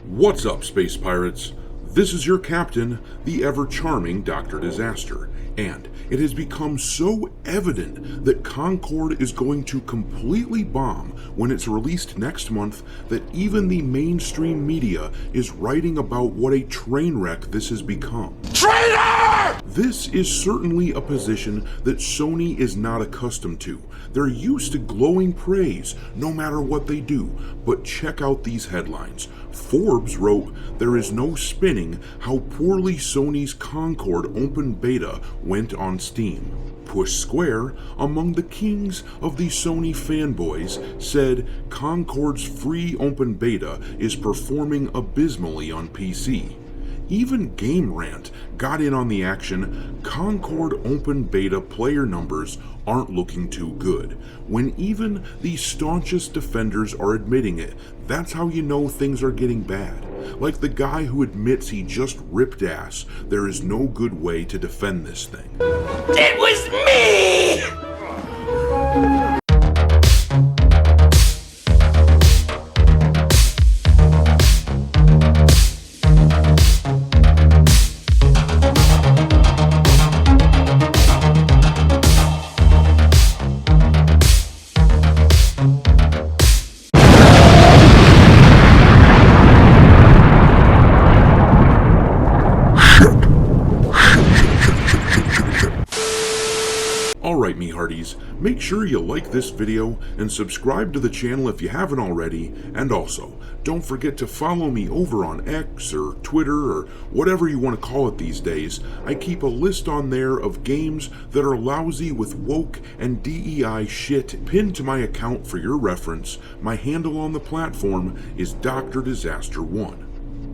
What's up, Space Pirates? This is your captain, the ever-charming Dr. Disaster, and it has become so evident that Concord is going to completely bomb when it's released next month that even the mainstream media is writing about what a train wreck this has become. Traitor! This is certainly a position that Sony is not accustomed to. They're used to glowing praise no matter what they do, but check out these headlines. Forbes wrote, "There is no spinning how poorly Sony's Concord open beta went on Steam." Push Square, among the kings of the Sony fanboys, said Concord's free open beta is performing abysmally on PC. Even Game Rant got in on the action. Concord open beta player numbers aren't looking too good. When even the staunchest defenders are admitting it, that's how you know things are getting bad. Like the guy who admits he just ripped ass, there is no good way to defend this thing. It was me! Alright, me hearties, make sure you like this video and subscribe to the channel if you haven't already, and also, don't forget to follow me over on X or Twitter or whatever you want to call it these days. I keep a list on there of games that are lousy with woke and DEI shit pinned to my account for your reference. My handle on the platform is Dr. Disaster 1.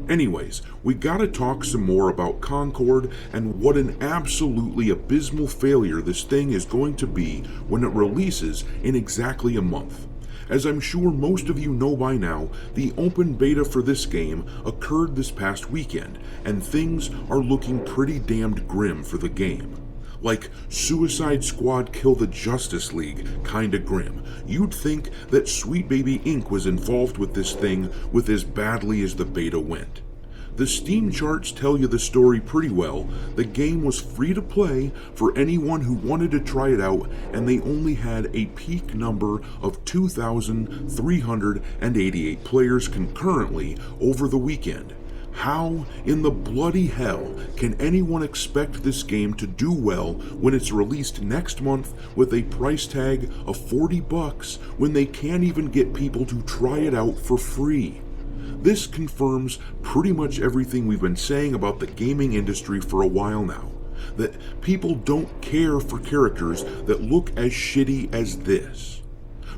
Anyways, we gotta talk some more about Concord and what an absolutely abysmal failure this thing is going to be when it releases in exactly a month. As I'm sure most of you know by now, the open beta for this game occurred this past weekend, and things are looking pretty damned grim for the game. Like Suicide Squad Kill the Justice League kinda grim. You'd think that Sweet Baby Inc. was involved with this thing with as badly as the beta went. The Steam charts tell you the story pretty well. The game was free to play for anyone who wanted to try it out, and they only had a peak number of 2,388 players concurrently over the weekend. How in the bloody hell can anyone expect this game to do well when it's released next month with a price tag of $40 when they can't even get people to try it out for free? This confirms pretty much everything we've been saying about the gaming industry for a while now, that people don't care for characters that look as shitty as this.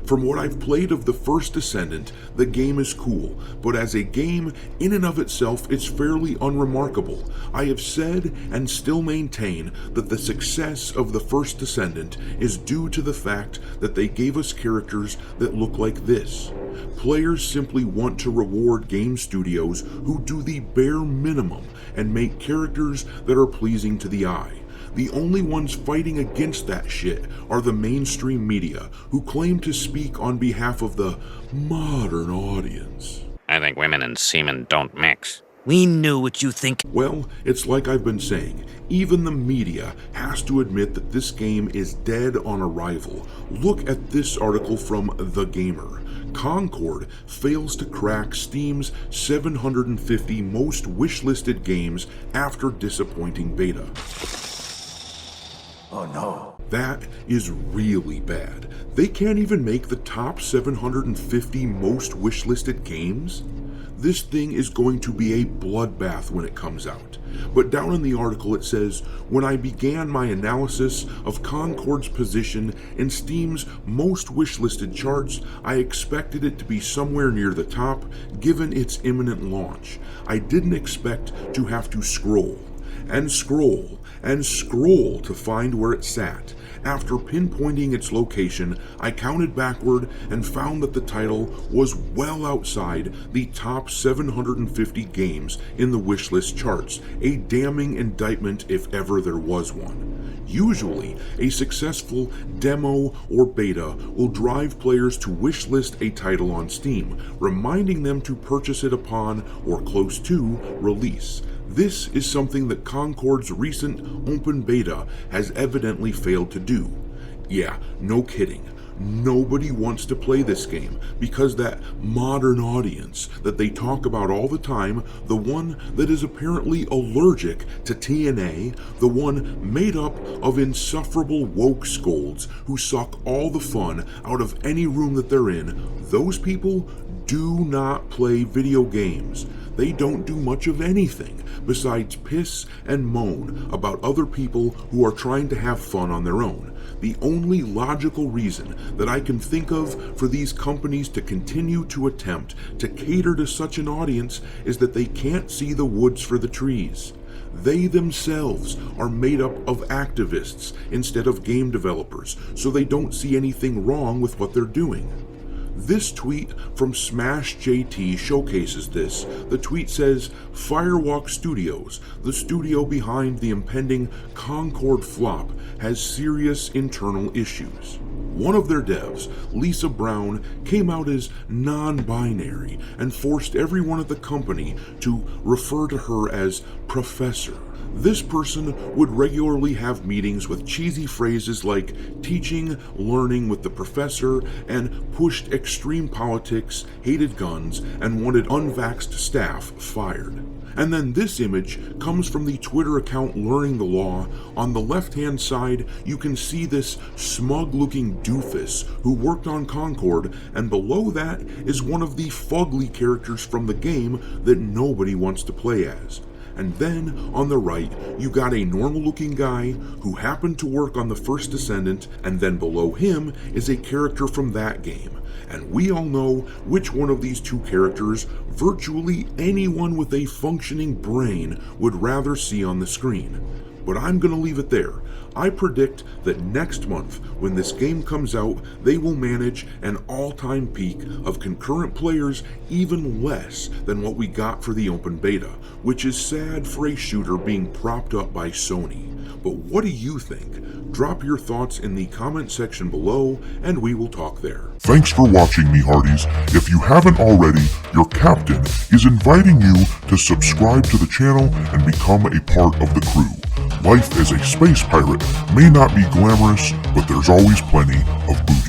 From what I've played of the first Descendant, the game is cool, but as a game in and of itself, it's fairly unremarkable. I have said and still maintain that the success of the first Descendant is due to the fact that they gave us characters that look like this. Players simply want to reward game studios who do the bare minimum and make characters that are pleasing to the eye. The only ones fighting against that shit are the mainstream media, who claim to speak on behalf of the modern audience. I think women and semen don't mix. We knew what you think. Well, it's like I've been saying, even the media has to admit that this game is dead on arrival. Look at this article from The Gamer. Concord fails to crack Steam's 750 most wishlisted games after disappointing beta. Oh no. That is really bad. They can't even make the top 750 most wishlisted games? This thing is going to be a bloodbath when it comes out. But down in the article it says, when I began my analysis of Concord's position in Steam's most wishlisted charts, I expected it to be somewhere near the top given its imminent launch. I didn't expect to have to scroll and scroll and scroll to find where it sat. After pinpointing its location, I counted backward and found that the title was well outside the top 750 games in the wishlist charts, a damning indictment if ever there was one. Usually, a successful demo or beta will drive players to wishlist a title on Steam, reminding them to purchase it upon or close to release. This is something that Concord's recent open beta has evidently failed to do. Yeah, no kidding. Nobody wants to play this game because that modern audience that they talk about all the time, the one that is apparently allergic to TNA, the one made up of insufferable woke scolds who suck all the fun out of any room that they're in, those people do not play video games. They don't do much of anything besides piss and moan about other people who are trying to have fun on their own. The only logical reason that I can think of for these companies to continue to attempt to cater to such an audience is that they can't see the woods for the trees. They themselves are made up of activists instead of game developers, so they don't see anything wrong with what they're doing. This tweet from Smash JT showcases this. The tweet says, Firewalk Studios, the studio behind the impending Concord flop, has serious internal issues. One of their devs, Lisa Brown, came out as non-binary and forced everyone at the company to refer to her as Professor. This person would regularly have meetings with cheesy phrases like teaching, learning with the professor, and pushed extreme politics, hated guns, and wanted unvaxxed staff fired. And then this image comes from the Twitter account Learning the Law. On the left-hand side, you can see this smug-looking doofus who worked on Concord, and below that is one of the fugly characters from the game that nobody wants to play as. And then, on the right, you got a normal-looking guy who happened to work on the First Descendant, and then below him is a character from that game. And we all know which one of these two characters virtually anyone with a functioning brain would rather see on the screen. But I'm gonna leave it there. I predict that next month, when this game comes out, they will manage an all-time peak of concurrent players even less than what we got for the open beta, which is sad for a shooter being propped up by Sony. But what do you think? Drop your thoughts in the comment section below, and we will talk there. Thanks for watching, me hearties. If you haven't already, your captain is inviting you to subscribe to the channel and become a part of the crew. Life as a space pirate may not be glamorous, but there's always plenty of booze.